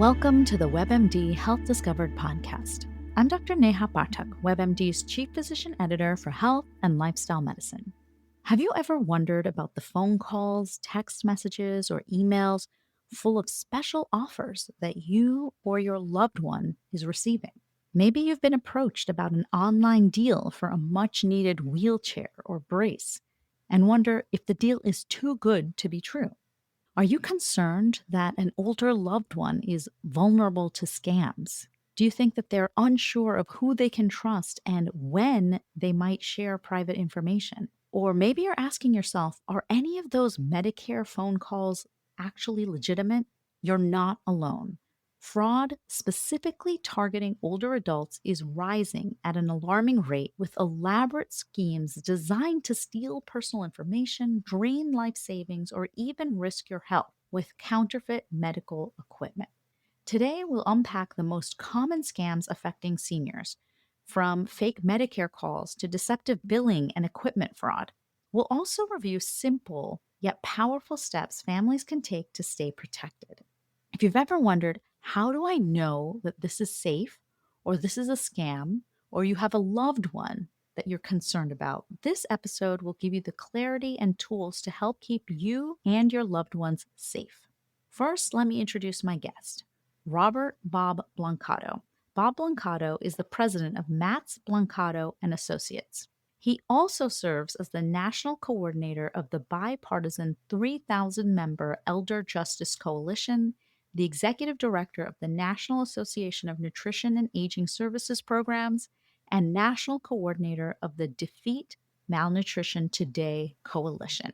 Welcome to the WebMD Health Discovered podcast. I'm Dr. Neha Pathak, WebMD's Chief Physician Editor for Health and Lifestyle Medicine. Have you ever wondered about the phone calls, text messages, or emails full of special offers that you or your loved one is receiving? Maybe you've been approached about an online deal for a much needed wheelchair or brace and wonder if the deal is too good to be true. Are you concerned that an older loved one is vulnerable to scams? Do you think that they're unsure of who they can trust and when they might share private information? Or maybe you're asking yourself, are any of those Medicare phone calls actually legitimate? You're not alone. Fraud, specifically targeting older adults, is rising at an alarming rate with elaborate schemes designed to steal personal information, drain life savings, or even risk your health with counterfeit medical equipment. Today, we'll unpack the most common scams affecting seniors, from fake Medicare calls to deceptive billing and equipment fraud. We'll also review simple yet powerful steps families can take to stay protected. If you've ever wondered, how do I know that this is safe or this is a scam or you have a loved one that you're concerned about, this episode will give you the clarity and tools to help keep you and your loved ones safe. First, let me introduce my guest, Robert Bob Blancato. Bob Blancato is the president of Matz Blancato and Associates. He also serves as the national coordinator of the bipartisan 3,000-member Elder Justice Coalition, the executive director of the National Association of Nutrition and Aging Services Programs, and national coordinator of the Defeat Malnutrition Today Coalition.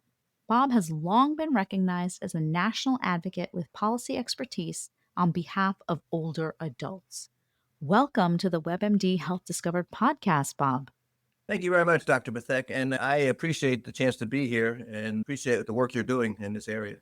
Bob has long been recognized as a national advocate with policy expertise on behalf of older adults. Welcome to the WebMD Health Discovered podcast, Bob. Thank you very much, Dr. Pathak, and I appreciate the chance to be here and appreciate the work you're doing in this area.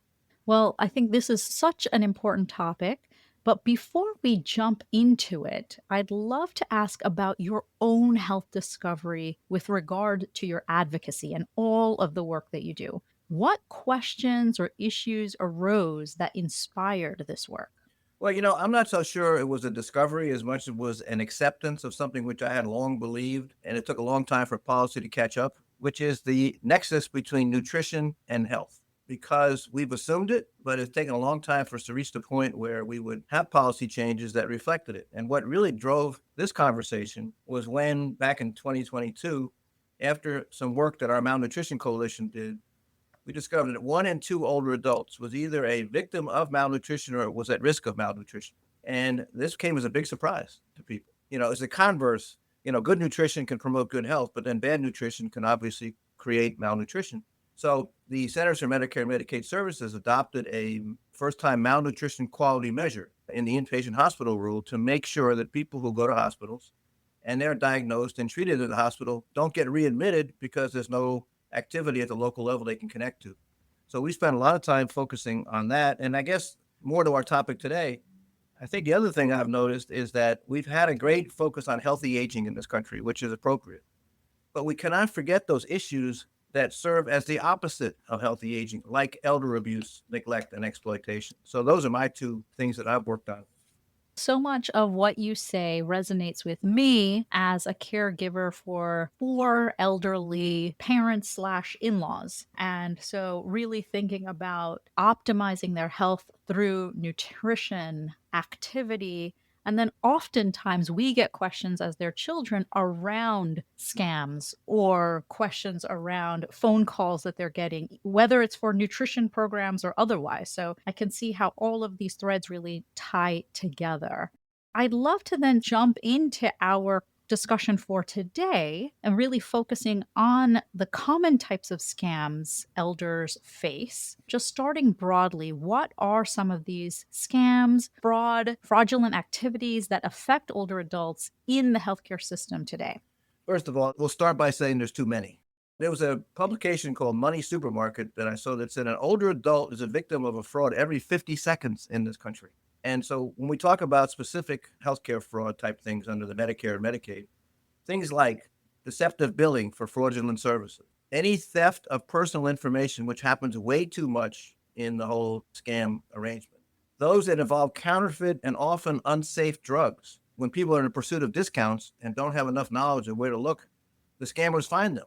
Well, I think this is such an important topic, but before we jump into it, I'd love to ask about your own health discovery with regard to your advocacy and all of the work that you do. What questions or issues arose that inspired this work? Well, I'm not so sure it was a discovery as much as it was an acceptance of something which I had long believed, and it took a long time for policy to catch up, which is the nexus between nutrition and health. Because we've assumed it, but it's taken a long time for us to reach the point where we would have policy changes that reflected it. And what really drove this conversation was when, back in 2022, after some work that our Malnutrition Coalition did, we discovered that 1 in 2 older adults was either a victim of malnutrition or was at risk of malnutrition. And this came as a big surprise to people. As the converse, good nutrition can promote good health, but then bad nutrition can obviously create malnutrition. So the Centers for Medicare and Medicaid Services adopted a first-time malnutrition quality measure in the inpatient hospital rule to make sure that people who go to hospitals and they're diagnosed and treated at the hospital don't get readmitted because there's no activity at the local level they can connect to. So we spent a lot of time focusing on that. And I guess more to our topic today, I think the other thing I've noticed is that we've had a great focus on healthy aging in this country, which is appropriate. But we cannot forget those issues that serve as the opposite of healthy aging, like elder abuse, neglect, and exploitation. So those are my 2 things that I've worked on. So much of what you say resonates with me as a caregiver for 4 elderly parents slash in-laws. And so really thinking about optimizing their health through nutrition, activity, and then oftentimes we get questions as their children around scams or questions around phone calls that they're getting, whether it's for nutrition programs or otherwise. So I can see how all of these threads really tie together. I'd love to then jump into our discussion for today and really focusing on the common types of scams elders face. Just starting broadly, what are some of these scams, fraudulent activities that affect older adults in the healthcare system today? First of all, we'll start by saying there's too many. There was a publication called Money Supermarket that I saw that said an older adult is a victim of a fraud every 50 seconds in this country. And so when we talk about specific healthcare fraud type things under the Medicare and Medicaid, things like deceptive billing for fraudulent services, any theft of personal information, which happens way too much in the whole scam arrangement, Those that involve counterfeit and often unsafe drugs. When people are in pursuit of discounts and don't have enough knowledge of where to look, the scammers find them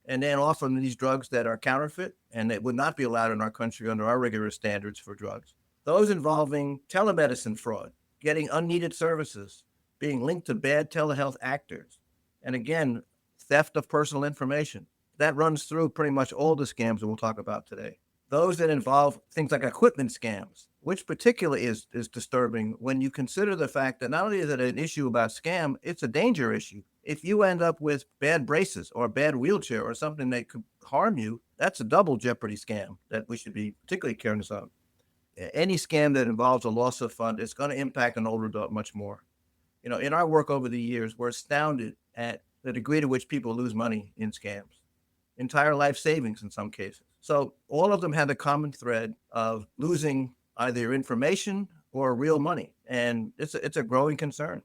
and then offer them these drugs that are counterfeit and that would not be allowed in our country under our rigorous standards for drugs. Those involving telemedicine fraud, getting unneeded services, being linked to bad telehealth actors, and again, theft of personal information. That runs through pretty much all the scams that we'll talk about today. Those that involve things like equipment scams, which particularly is disturbing when you consider the fact that not only is it an issue about scam, it's a danger issue. If you end up with bad braces or a bad wheelchair or something that could harm you, that's a double jeopardy scam that we should be particularly careless of. Any scam that involves a loss of fund is going to impact an older adult much more. In our work over the years, we're astounded at the degree to which people lose money in scams, entire life savings in some cases. So all of them have the common thread of losing either your information or real money. And it's a growing concern.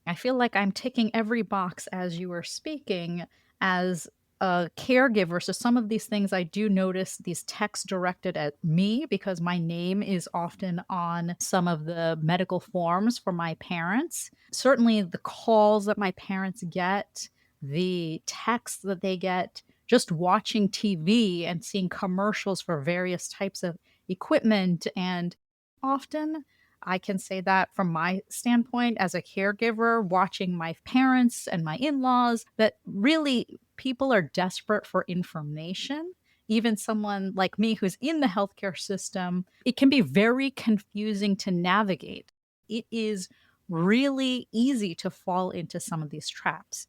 I feel like I'm ticking every box as you were speaking as a caregiver. So some of these things I do notice these texts directed at me because my name is often on some of the medical forms for my parents. Certainly the calls that my parents get, the texts that they get, just watching TV and seeing commercials for various types of equipment. And often I can say that from my standpoint as a caregiver, watching my parents and my in laws, that really people are desperate for information. Even someone like me who's in the healthcare system, it can be very confusing to navigate. It is really easy to fall into some of these traps.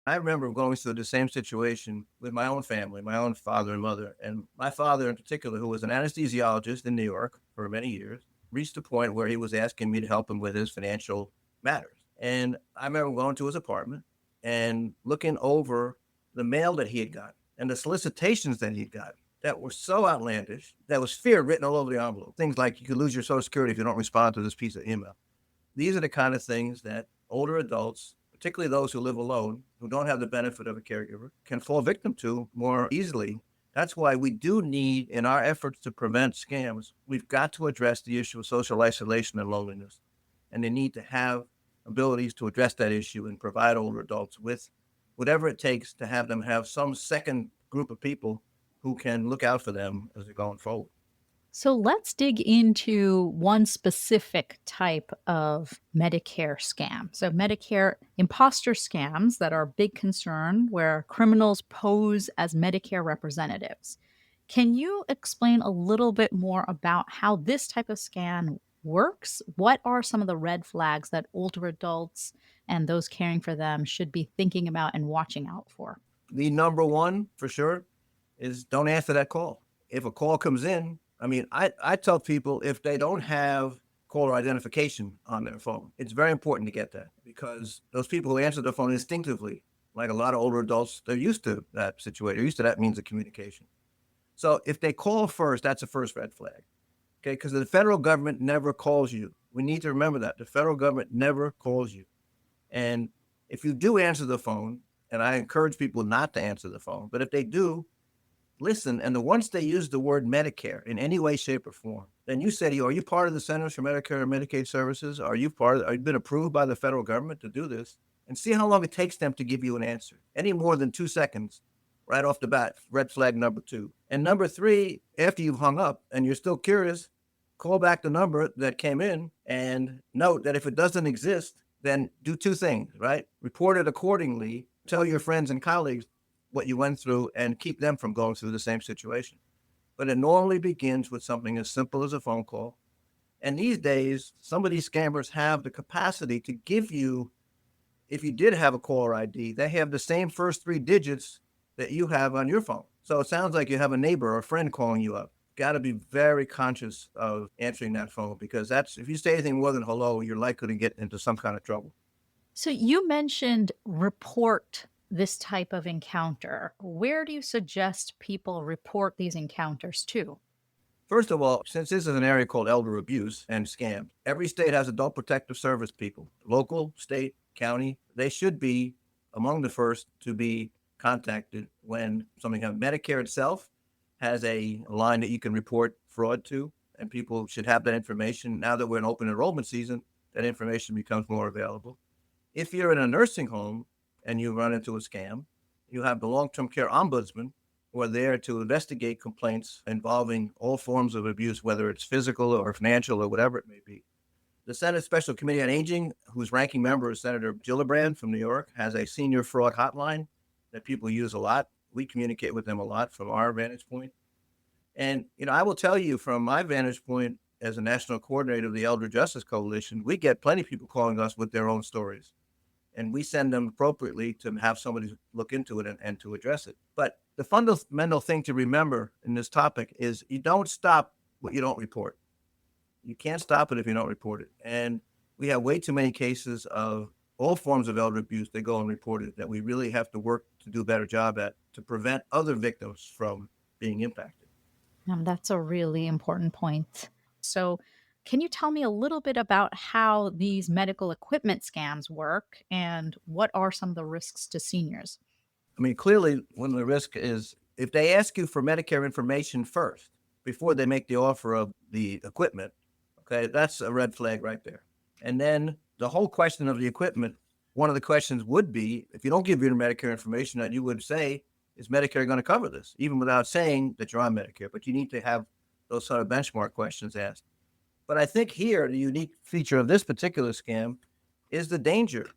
I remember going through the same situation with my own family, my own father and mother. And my father, in particular, who was an anesthesiologist in New York for many years, reached a point where he was asking me to help him with his financial matters. And I remember going to his apartment and looking over the mail that he had gotten and the solicitations that he'd gotten that were so outlandish. That was fear written all over the envelope. Things like you could lose your Social Security if you don't respond to this piece of email. These are the kind of things that older adults, particularly those who live alone, who don't have the benefit of a caregiver, can fall victim to more easily. That's why we do need, in our efforts to prevent scams, we've got to address the issue of social isolation and loneliness. And they need to have abilities to address that issue and provide older adults with whatever it takes to have them have some second group of people who can look out for them as they're going forward. So let's dig into one specific type of Medicare scam. So, Medicare imposter scams that are a big concern where criminals pose as Medicare representatives. Can you explain a little bit more about how this type of scam works? What are some of the red flags that older adults and those caring for them should be thinking about and watching out for? The number one for sure is don't answer that call. If a call comes in, I mean, I tell people if they don't have caller identification on their phone, it's very important to get that because those people who answer the phone instinctively, like a lot of older adults, they're used to that situation. They're used to that means of communication. So if they call first, that's a first red flag. Okay, because the federal government never calls you. We need to remember that the federal government never calls you. And if you do answer the phone, and I encourage people not to answer the phone, but if they do, listen. And once they use the word Medicare in any way, shape, or form, then you say to you, are you part of the Centers for Medicare and Medicaid Services? Are you been approved by the federal government to do this? And see how long it takes them to give you an answer. Any more than 2 seconds, right off the bat, red flag number two. And number three, after you've hung up and you're still curious, call back the number that came in and note that if it doesn't exist, then do two things, right? Report it accordingly, tell your friends and colleagues what you went through and keep them from going through the same situation. But it normally begins with something as simple as a phone call. And these days, some of these scammers have the capacity to give you, if you did have a caller ID, they have the same first three digits that you have on your phone. So it sounds like you have a neighbor or a friend calling you up. Got to be very conscious of answering that phone because that's, if you say anything more than hello, you're likely to get into some kind of trouble. So you mentioned report this type of encounter. Where do you suggest people report these encounters to? First of all, since this is an area called elder abuse and scams, every state has adult protective service people, local, state, county. They should be among the first to be contacted when something happens. Medicare itself has a line that you can report fraud to. and people should have that information. Now that we're in open enrollment season, that information becomes more available. If you're in a nursing home and you run into a scam, you have the long-term care ombudsman who are there to investigate complaints involving all forms of abuse, whether it's physical or financial or whatever it may be. The Senate Special Committee on Aging, whose ranking member is Senator Gillibrand from New York, has a senior fraud hotline that people use a lot. We communicate with them a lot from our vantage point. And, I will tell you from my vantage point as a national coordinator of the Elder Justice Coalition, we get plenty of people calling us with their own stories. And we send them appropriately to have somebody look into it and to address it. But the fundamental thing to remember in this topic is you don't stop what you don't report. You can't stop it if you don't report it. And we have way too many cases of all forms of elder abuse that go unreported that we really have to work to do a better job at to prevent other victims from being impacted. That's a really important point. So, can you tell me a little bit about how these medical equipment scams work and what are some of the risks to seniors? I mean, clearly, one of the risk is if they ask you for Medicare information first before they make the offer of the equipment, okay, that's a red flag right there. And then the whole question of the equipment, one of the questions would be if you don't give your Medicare information, that you would say, is Medicare going to cover this, even without saying that you're on Medicare? But you need to have those sort of benchmark questions asked. But I think here, the unique feature of this particular scam is the danger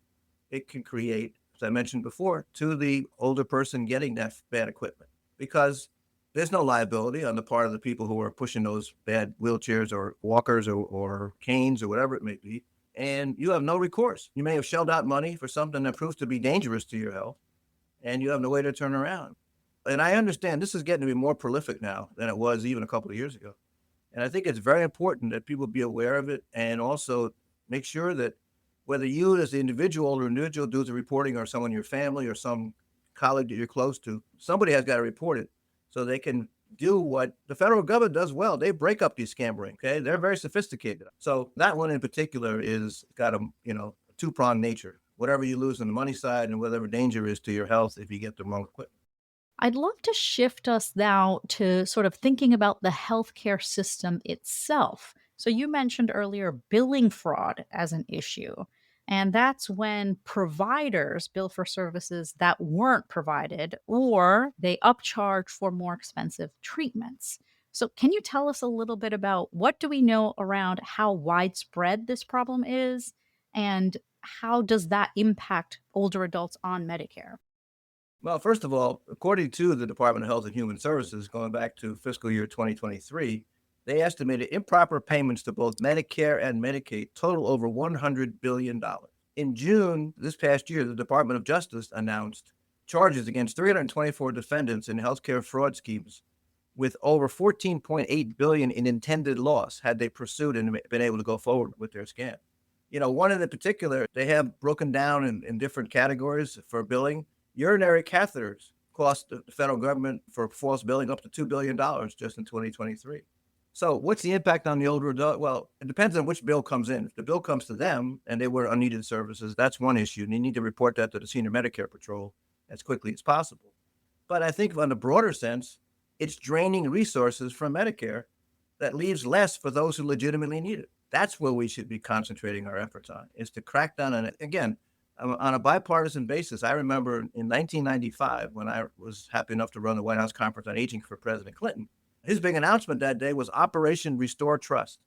it can create, as I mentioned before, to the older person getting that bad equipment because there's no liability on the part of the people who are pushing those bad wheelchairs or walkers or canes or whatever it may be. And you have no recourse. You may have shelled out money for something that proves to be dangerous to your health, and you have no way to turn around. And I understand this is getting to be more prolific now than it was even a couple of years ago. And I think it's very important that people be aware of it and also make sure that whether you as the individual or individual does the reporting or someone in your family or some colleague that you're close to, somebody has got to report it so they can do what the federal government does well. They break up these scam rings. Okay. They're very sophisticated. So that one in particular is got a, two-pronged nature. Whatever you lose on the money side and whatever danger is to your health if you get the wrong equipment. I'd love to shift us now to sort of thinking about the healthcare system itself. So, you mentioned earlier billing fraud as an issue. And that's when providers bill for services that weren't provided or they upcharge for more expensive treatments. So, can you tell us a little bit about what do we know around how widespread this problem is and how does that impact older adults on Medicare? Well, first of all, according to the Department of Health and Human Services, going back to fiscal year 2023, they estimated improper payments to both Medicare and Medicaid total over $100 billion. In June this past year, the Department of Justice announced charges against 324 defendants in healthcare fraud schemes with over 14.8 billion in intended loss had they pursued and been able to go forward with their scam. One in particular, they have broken down in different categories for billing. Urinary catheters cost the federal government for false billing up to $2 billion just in 2023. So what's the impact on the older adult? Well, it depends on which bill comes in. If the bill comes to them and they were unneeded services, that's one issue. And you need to report that to the Senior Medicare Patrol as quickly as possible. But I think on the broader sense, it's draining resources from Medicare that leaves less for those who legitimately need it. That's where we should be concentrating our efforts on, is to crack down on it. Again, on a bipartisan basis, I remember in 1995, when I was happy enough to run the White House Conference on Aging for President Clinton, his big announcement that day was Operation Restore Trust,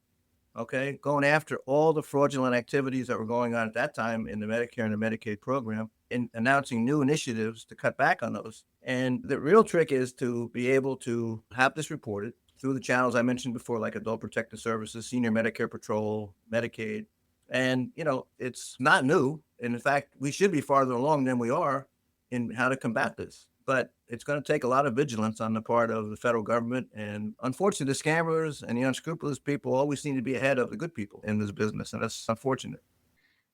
okay, going after all the fraudulent activities that were going on at that time in the Medicare and the Medicaid program and announcing new initiatives to cut back on those. And the real trick is to be able to have this reported through the channels I mentioned before, like Adult Protective Services, Senior Medicare Patrol, Medicaid. And, it's not new. And in fact, we should be farther along than we are in how to combat this. But it's going to take a lot of vigilance on the part of the federal government. And unfortunately, the scammers and the unscrupulous people always seem to be ahead of the good people in this business. And that's unfortunate.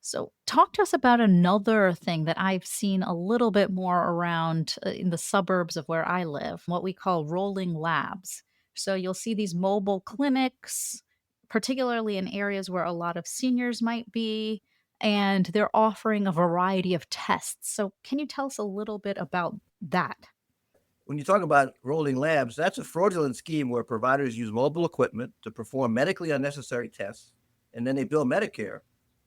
So, talk to us about another thing that I've seen a little bit more around in the suburbs of where I live, what we call rolling labs. So, you'll see these mobile clinics, particularly in areas where a lot of seniors might be, and they're offering a variety of tests. So, can you tell us a little bit about that? When you talk about rolling labs, that's a fraudulent scheme where providers use mobile equipment to perform medically unnecessary tests, and then they bill Medicare.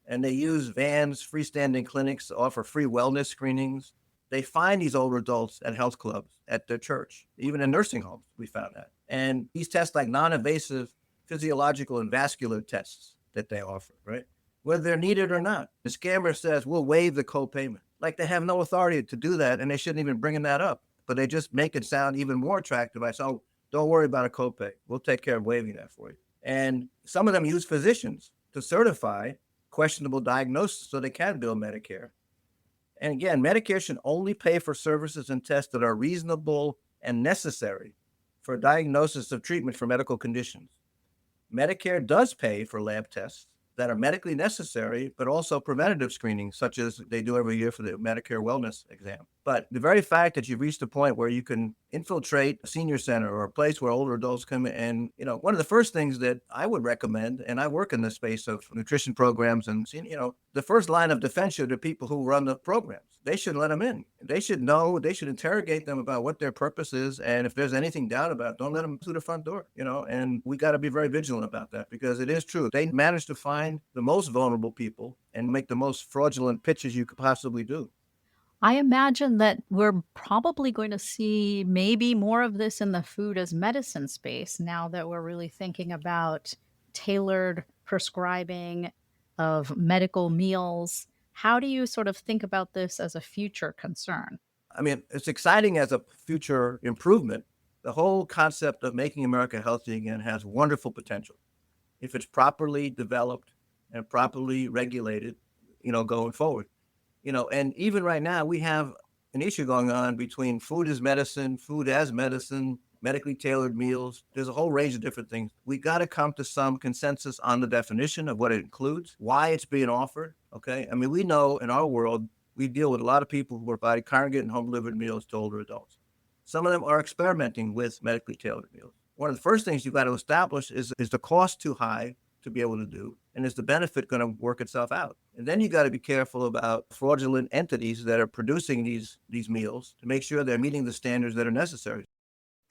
And they use vans, freestanding clinics to offer free wellness screenings. They find these older adults at health clubs, at their church, even in nursing homes. We found that. And these tests, like non-invasive physiological and vascular tests that they offer, right? Whether they're needed or not. The scammer says, we'll waive the copayment. Like they have no authority to do that, and they shouldn't even bring that up. But they just make it sound even more attractive by saying, oh, don't worry about a copay. We'll take care of waiving that for you. And some of them use physicians to certify questionable diagnosis so they can bill Medicare. And again, Medicare should only pay for services and tests that are reasonable and necessary for diagnosis of treatment for medical conditions. Medicare does pay for lab tests that are medically necessary, but also preventative screenings, such as they do every year for the Medicare wellness exam. But the very fact that you've reached a point where you can infiltrate a senior center or a place where older adults come in, and one of the first things that I would recommend, and I work in the space of nutrition programs, and the first line of defense should be people who run the programs. They should let them in. They should know. They should interrogate them about what their purpose is, and if there's anything doubt about it, don't let them through the front door. And we got to be very vigilant about that, because it is true. They manage to find the most vulnerable people and make the most fraudulent pitches you could possibly do. I imagine that we're probably going to see maybe more of this in the food as medicine space now that we're really thinking about tailored prescribing of medical meals. How do you sort of think about this as a future concern? I mean, it's exciting as a future improvement. The whole concept of making America healthy again has wonderful potential if it's properly developed and properly regulated, going forward. And even right now, we have an issue going on between food as medicine, medically tailored meals. There's a whole range of different things. We got to come to some consensus on the definition of what it includes, why it's being offered. Okay. I mean, we know in our world, we deal with a lot of people who are providing congregate and home delivered meals to older adults. Some of them are experimenting with medically tailored meals. One of the first things you've got to establish is the cost too high to be able to do? And is the benefit going to work itself out? And then you got to be careful about fraudulent entities that are producing these meals to make sure they're meeting the standards that are necessary.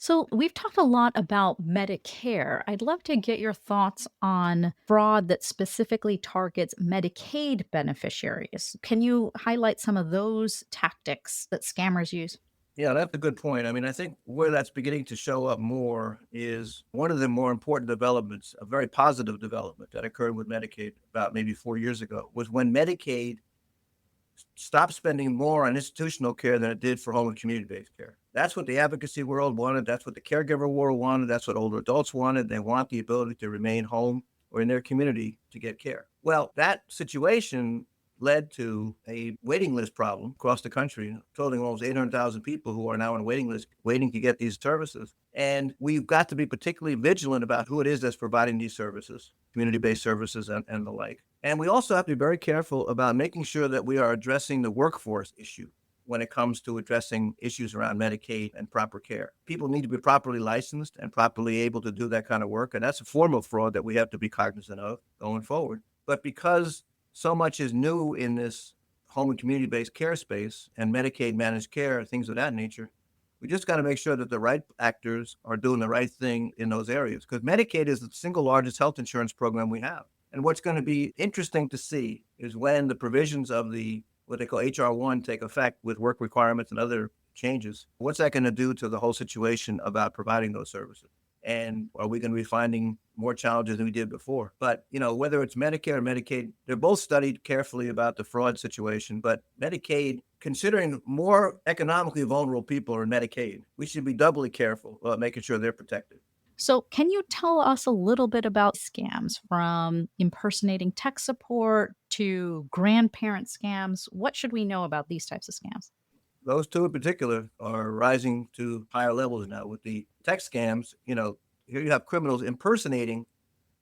So, we've talked a lot about Medicare. I'd love to get your thoughts on fraud that specifically targets Medicaid beneficiaries. Can you highlight some of those tactics that scammers use? Yeah, that's a good point. I mean, I think where that's beginning to show up more is one of the more important developments, a very positive development that occurred with Medicaid about maybe 4 years ago, was when Medicaid stopped spending more on institutional care than it did for home and community-based care. That's what the advocacy world wanted. That's what the caregiver world wanted. That's what older adults wanted. They want the ability to remain home or in their community to get care. Well, that situation led to a waiting list problem across the country, totaling almost 800,000 people who are now on a waiting list waiting to get these services. And we've got to be particularly vigilant about who it is that's providing these services, community-based services and the like. And we also have to be very careful about making sure that we are addressing the workforce issue when it comes to addressing issues around Medicaid and proper care. People need to be properly licensed and properly able to do that kind of work. And that's a form of fraud that we have to be cognizant of going forward. But because so much is new in this home and community-based care space and Medicaid managed care, things of that nature, we just got to make sure that the right actors are doing the right thing in those areas, because Medicaid is the single largest health insurance program we have. And what's going to be interesting to see is when the provisions of the what they call HR1 take effect with work requirements and other changes, what's that going to do to the whole situation about providing those services? And are we going to be finding more challenges than we did before? But, whether it's Medicare or Medicaid, they're both studied carefully about the fraud situation. But Medicaid, considering more economically vulnerable people are in Medicaid, we should be doubly careful about making sure they're protected. So, can you tell us a little bit about scams from impersonating tech support to grandparent scams? What should we know about these types of scams? Those two in particular are rising to higher levels now with the tech scams. Here you have criminals impersonating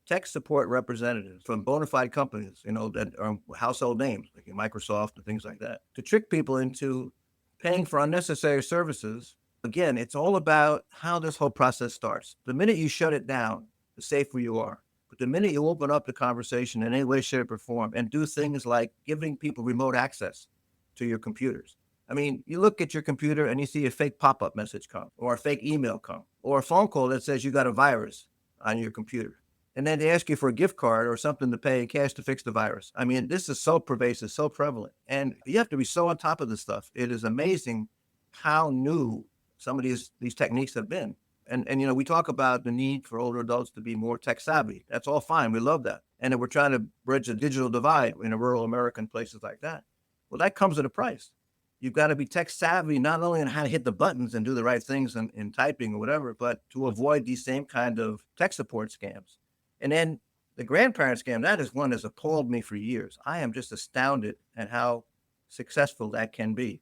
tech support representatives from bona fide companies, that are household names like Microsoft and things like that, to trick people into paying for unnecessary services. Again, it's all about how this whole process starts. The minute you shut it down, the safer you are. But the minute you open up the conversation in any way, shape, or form and do things like giving people remote access to your computers, I mean, you look at your computer and you see a fake pop-up message come, or a fake email come, or a phone call that says you got a virus on your computer. And then they ask you for a gift card or something to pay in cash to fix the virus. I mean, this is so pervasive, so prevalent. And you have to be so on top of this stuff. It is amazing how new some of these techniques have been. And we talk about the need for older adults to be more tech savvy. That's all fine. We love that. And that we're trying to bridge the digital divide in a rural America and places like that. Well, that comes at a price. You've got to be tech savvy, not only on how to hit the buttons and do the right things in typing or whatever, but to avoid these same kind of tech support scams. And then the grandparent scam, that is one that's appalled me for years. I am just astounded at how successful that can be,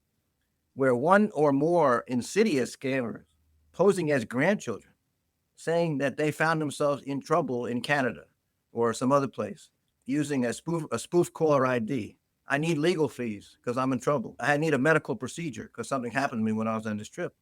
where one or more insidious scammers posing as grandchildren, saying that they found themselves in trouble in Canada or some other place, using a spoof caller ID. I need legal fees because I'm in trouble. I need a medical procedure because something happened to me when I was on this trip.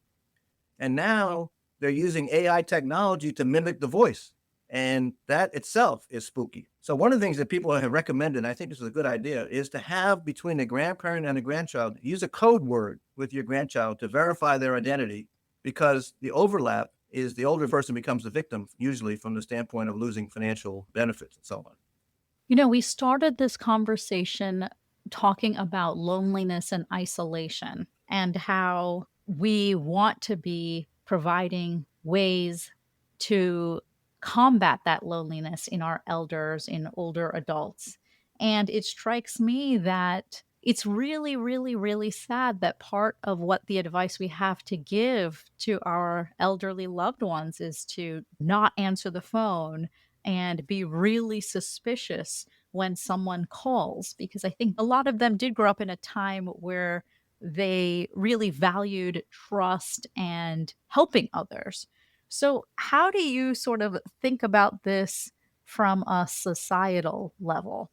And now they're using AI technology to mimic the voice. And that itself is spooky. So one of the things that people have recommended, and I think this is a good idea, is to have between the grandparent and the grandchild, use a code word with your grandchild to verify their identity, because the overlap is the older person becomes the victim, usually from the standpoint of losing financial benefits and so on. We started this conversation talking about loneliness and isolation and how we want to be providing ways to combat that loneliness in our elders, in older adults. And it strikes me that it's really, really, really sad that part of what the advice we have to give to our elderly loved ones is to not answer the phone and be really suspicious when someone calls, because I think a lot of them did grow up in a time where they really valued trust and helping others. So, how do you sort of think about this from a societal level?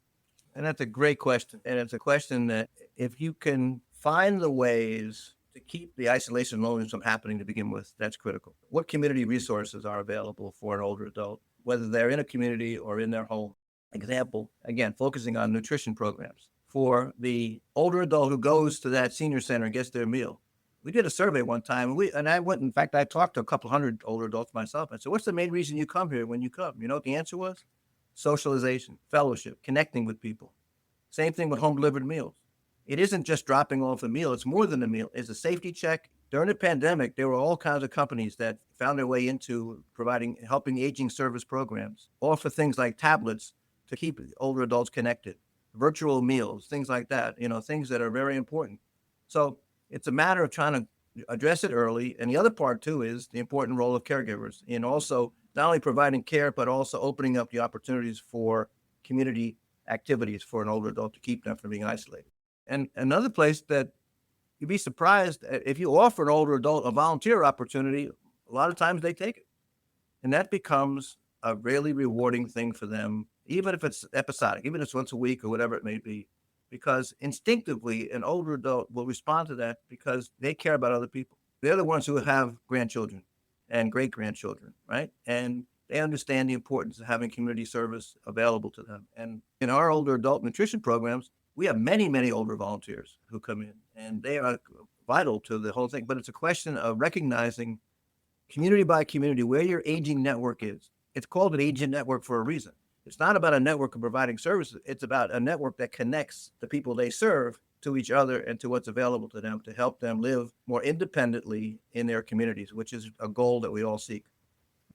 And that's a great question. And it's a question that if you can find the ways to keep the isolation and loneliness from happening to begin with, that's critical. What community resources are available for an older adult, whether they're in a community or in their home? Example, again, focusing on nutrition programs for the older adult who goes to that senior center and gets their meal. We did a survey one time, and I went. In fact, I talked to a couple hundred older adults myself. I said, "What's the main reason you come here when you come?" You know what the answer was? Socialization, fellowship, connecting with people. Same thing with home delivered meals. It isn't just dropping off a meal, it's more than a meal. It's a safety check. During the pandemic, there were all kinds of companies that found their way into helping aging service programs, offer things like tablets to keep older adults connected, virtual meals, things like that, things that are very important. So it's a matter of trying to address it early. And the other part, too, is the important role of caregivers in also not only providing care, but also opening up the opportunities for community activities for an older adult to keep them from being isolated. And another place that you'd be surprised if you offer an older adult a volunteer opportunity, a lot of times they take it. And that becomes a really rewarding thing for them, even if it's episodic, even if it's once a week or whatever it may be, because instinctively an older adult will respond to that because they care about other people. They're the ones who have grandchildren and great grandchildren, right? And they understand the importance of having community service available to them. And in our older adult nutrition programs, we have many, many older volunteers who come in, and they are vital to the whole thing. But it's a question of recognizing community by community where your aging network is. It's called an aging network for a reason. It's not about a network of providing services. It's about a network that connects the people they serve to each other and to what's available to them to help them live more independently in their communities, which is a goal that we all seek.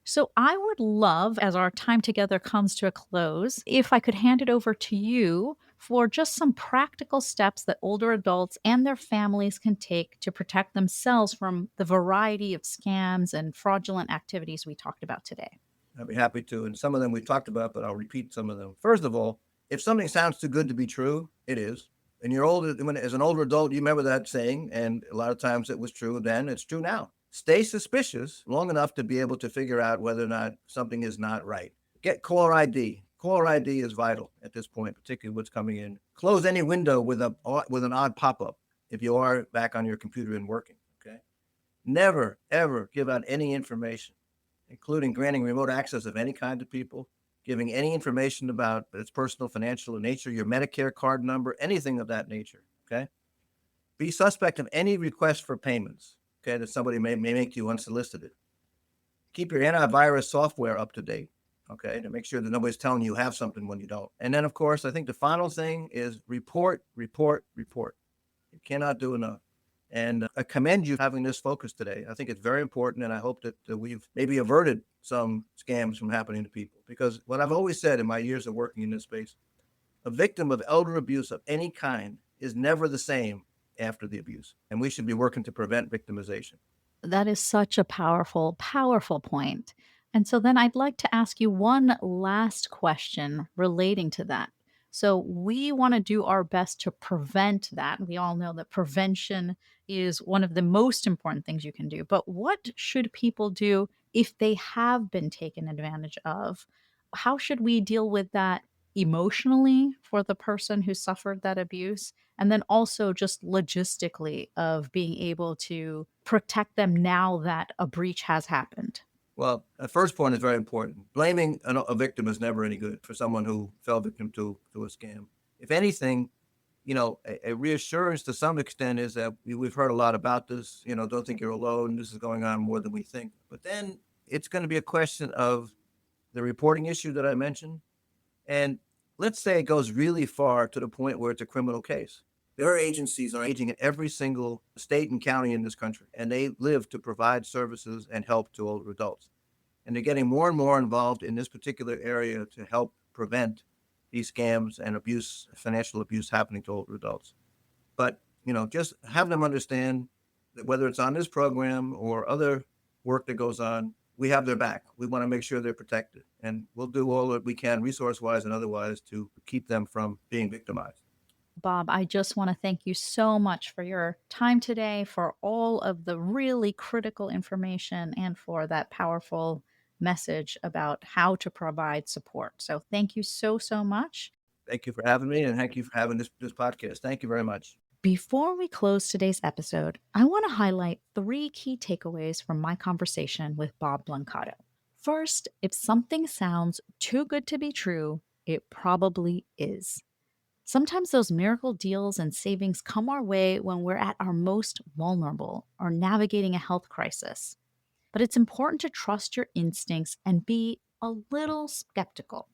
So, I would love, as our time together comes to a close, if I could hand it over to you for just some practical steps that older adults and their families can take to protect themselves from the variety of scams and fraudulent activities we talked about today. I'd be happy to. And some of them we talked about, but I'll repeat some of them. First of all, if something sounds too good to be true, it is. And you're older, as an older adult, you remember that saying, and a lot of times it was true then, it's true now. Stay suspicious long enough to be able to figure out whether or not something is not right. Get caller ID. Caller ID is vital at this point, particularly what's coming in. Close any window with an odd pop-up if you are back on your computer and working. Okay. Never ever give out any information, including granting remote access of any kind to people, giving any information about its personal financial nature, your Medicare card number, anything of that nature. Okay. Be suspect of any request for payments, okay, that somebody may make to you unsolicited. Keep your antivirus software up to date, okay, to make sure that nobody's telling you have something when you don't. And then, of course, I think the final thing is report, report, report. You cannot do enough. And I commend you having this focus today. I think it's very important, and I hope that we've maybe averted some scams from happening to people. Because what I've always said in my years of working in this space, a victim of elder abuse of any kind is never the same after the abuse, and we should be working to prevent victimization. That is such a powerful, powerful point. And so then I'd like to ask you one last question relating to that. So we want to do our best to prevent that. We all know that prevention is one of the most important things you can do. But what should people do if they have been taken advantage of? How should we deal with that emotionally for the person who suffered that abuse? And then also just logistically of being able to protect them now that a breach has happened. Well, the first point is very important. Blaming a victim is never any good for someone who fell victim to a scam. If anything, a reassurance to some extent is that we've heard a lot about this. Don't think you're alone. This is going on more than we think. But then it's going to be a question of the reporting issue that I mentioned. And let's say it goes really far to the point where it's a criminal case. There are agencies are aging in every single state and county in this country, and they live to provide services and help to older adults. And they're getting more and more involved in this particular area to help prevent these scams and abuse, financial abuse happening to older adults. But, just have them understand that whether it's on this program or other work that goes on, we have their back. We want to make sure they're protected, and we'll do all that we can resource-wise and otherwise to keep them from being victimized. Bob, I just want to thank you so much for your time today, for all of the really critical information, and for that powerful message about how to provide support. So, thank you so, so much. Thank you for having me, and thank you for having this podcast. Thank you very much. Before we close today's episode, I want to highlight 3 key takeaways from my conversation with Bob Blancato. First, if something sounds too good to be true, it probably is. Sometimes those miracle deals and savings come our way when we're at our most vulnerable or navigating a health crisis. But it's important to trust your instincts and be a little skeptical.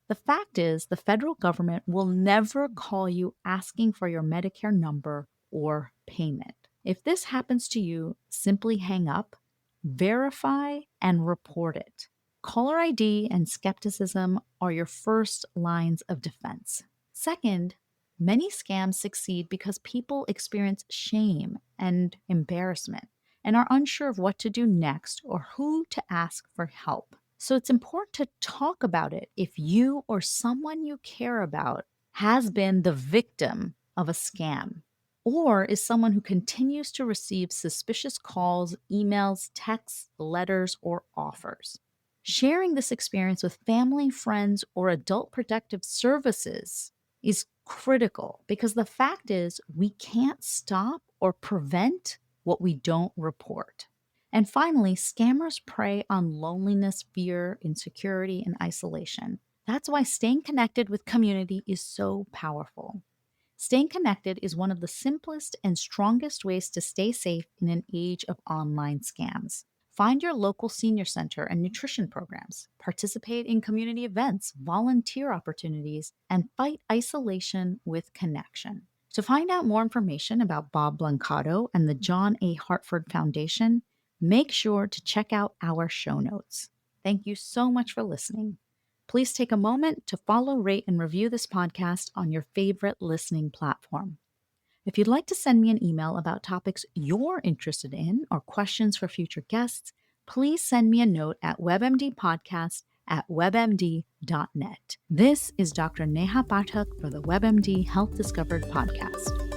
The fact is, the federal government will never call you asking for your Medicare number or payment. If this happens to you, simply hang up, verify, and report it. Caller ID and skepticism are your first lines of defense. Second, many scams succeed because people experience shame and embarrassment and are unsure of what to do next or who to ask for help. So it's important to talk about it if you or someone you care about has been the victim of a scam or is someone who continues to receive suspicious calls, emails, texts, letters, or offers. Sharing this experience with family, friends, or adult protective services is critical because the fact is we can't stop or prevent what we don't report. And finally, scammers prey on loneliness, fear, insecurity, and isolation. That's why staying connected with community is so powerful. Staying connected is one of the simplest and strongest ways to stay safe in an age of online scams. Find your local senior center and nutrition programs, participate in community events, volunteer opportunities, and fight isolation with connection. To find out more information about Bob Blancato and the John A. Hartford Foundation, make sure to check out our show notes. Thank you so much for listening. Please take a moment to follow, rate, and review this podcast on your favorite listening platform. If you'd like to send me an email about topics you're interested in or questions for future guests, please send me a note at webmdpodcast@webmd.net. This is Dr. Neha Pathak for the WebMD Health Discovered podcast.